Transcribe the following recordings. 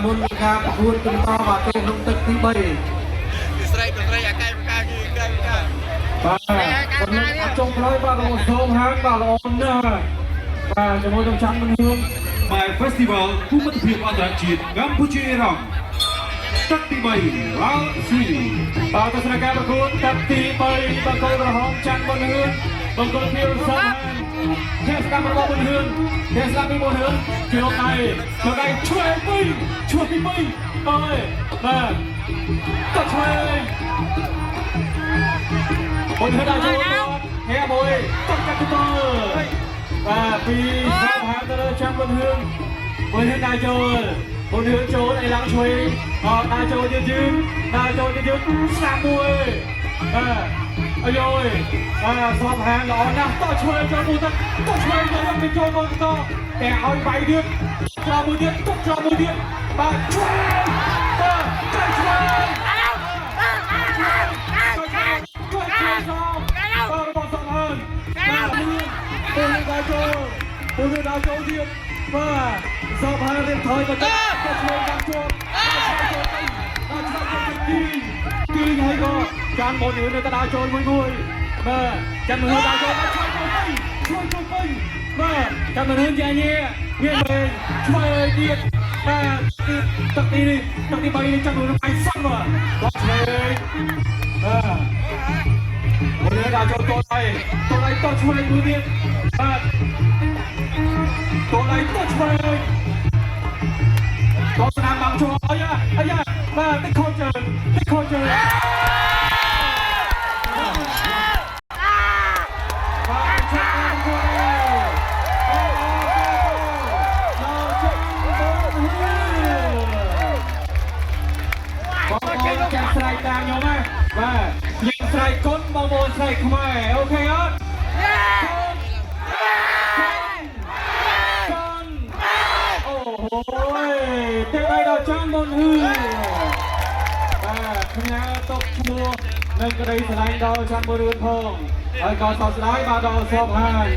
មុនការប្រកួតគំតបាទៅក្នុងទឹកទី3ស្រែកអាកាយប្រកាគឺកាយបាទចុងក្រោយបាទលោកសូមហាងបាទល្អណាស់បាទជាមួយនឹងចាំមិនហឿង My Festival ភូមិទិភាពអន្តរជាតិកម្ពុជាអេរ៉ង់ទឹកទី3 Round 3បាទទស្សនការប្រកួតទឹកទី3បង្គោលក្រហមចាំមិនហឿងបង្គោលភៀវសំហាងផ្ទះស្ដាប់របស់មិនហឿងផ្ទះស្ដាប់ពីមិនហឿងជើងដៃឆ្វេងពីហើយបាទក៏ឆ្វេងមិនហឿងដល់ចូលហែមួយតកាត់ទៅបាទពីសំហាងទៅលើចាំមិនហឿងមិនហឿងដល់ចូលមិនហឿងចូលអីឡើងឆ្វេងដល់ចូលយឺតស្ដាប់មួយអាយយសំហាងល្អណាស់តឆ្វេងចូលមួយទឹកតឆ្វេងចូលទៅចូលមកតតែឲ្យវាយទៀតឆ្លងមួយទៀតទុកឆ្លងមួយទៀតបាទឆ្វេងបាទឆ្វេងរបស់សំហាងបាទពលដល់ចូលទៀតបាទសំហាងរៀបថយមកទៅឆ្វេងដល់ជាប់ទីហើយក៏ចាំមុននេះនៅកណ្ដាលចូលមួយបាទចាំមើលដល់ចូលជួយពេញបាទចាំមើលយ៉ាញ៉ែវិញឆ្វេងទៀតបាទទឹកទី3នេះចាំមើលឲ្យសឹងបាទឆ្វេងបាទមើលដល់ចូលតឆ្វេងមួយទៀតបាទតឆ្វេងស្នាមបាំងជួអាយ៉ាបាទទឹកខូចជើងស្រែកតាមខ្ញុំណាបាទយើងស្រែកគុណបងប្អូនស្រែកខ្មែរអូខេអត់អូហូយទឹកឲ្យដល់ចាំមុនហឺបាទផ្ញើទុកឈ្មោះនិងក្តីស្រឡាញ់ដល់ចាំមុនរឿងផងហើយក៏សោកស្ដាយបាទដល់សពហើយ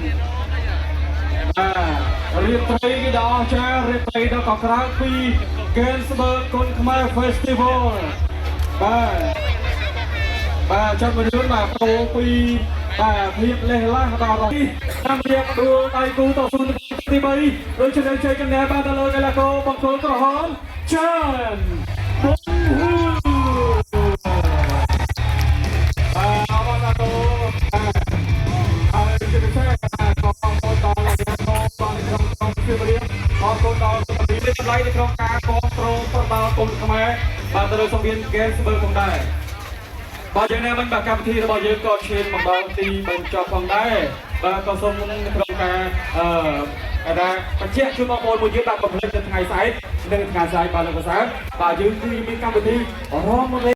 រៀបត្រីគេដល់អស្ចារ្យរៀបត្រីដល់ក៏ក្រៅពី Gainsbourg គុណខ្មែរ Festival បាទចាំមើលបាទប្រូពីបាទភាពលេះឡាស់ដល់តាមរៀបដួលដៃគូតស៊ូទី3ដូចជាជ័យចំណែបានទៅលើកីឡាករបង្គោលក្រហមចានបុនហ៊ូអបអរគុណហើយជាពិសេសក៏បងប្អូនដល់លោកបងក្រុមជឿរៀបអរគុណដល់សមាជិកតម្លៃនៅក្នុងការគ្រប់គ្រងប្រដាល់គុណខ្មែរបាទទៅលើសង្វៀន Gainsbourg ផងដែរបាទយើងនៅវិញបាទកម្មវិធីរបស់យើងក៏ឈានមកដល់ទីបញ្ចប់ផងដែរបាទក៏សូមក្នុងការថាបញ្ជាក់ជូនបងប្អូនមួយទៀតបាទកំភ្លេចនៅថ្ងៃស្អែកនិងថ្ងៃស្អែកបាទលោកកសែបាទយើងគឺមានកម្មវិធីរំលឹក